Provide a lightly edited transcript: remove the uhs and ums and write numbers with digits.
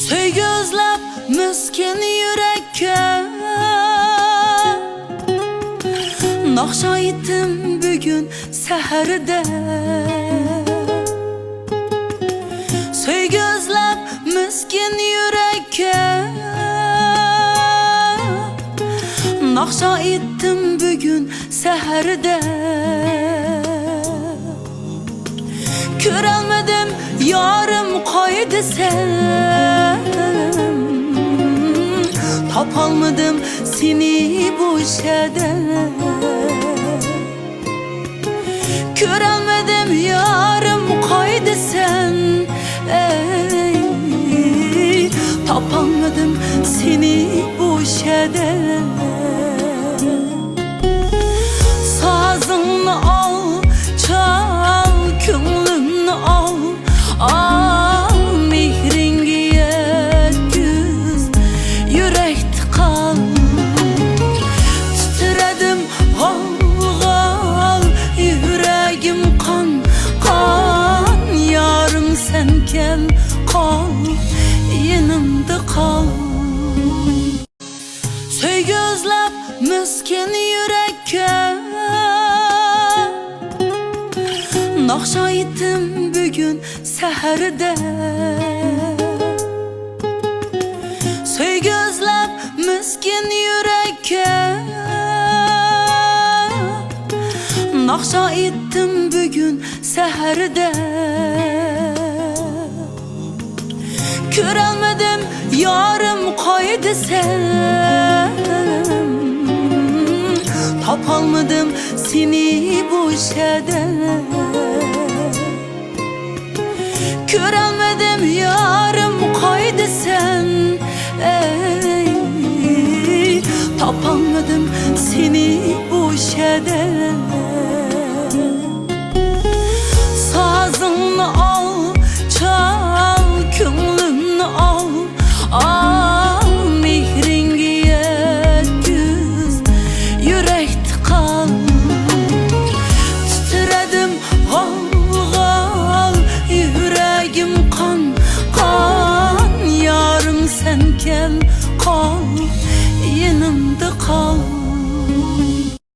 Söygü özlep miskin yürekке Nakşa ettim bugün seherde Söygü özlep miskin yürekке Nakşa ettim bugün seherde Körelmedim yarım kaydı sen Tapalmadım seni bu şeyden Körelmedim yarım kaydı sen Tapalmadım seni bu şeyden Sazını al, çal, kümlünü al Al mehringi yetküz, yürekti kal Titredim al, yüreğim kan, kan Yarım sen gel, kal, yanımda kal Söygü özlep miskin yürekке Nakşa ettim bugün seherde Söygü özlep miskin yürekке Nakşa ettim bugün seherde Körelmedim yarım kaydı sen Tapalmadım seni bu şeyden Körelmedim yarım kaydı sen Tapalmadım seni bu şeyden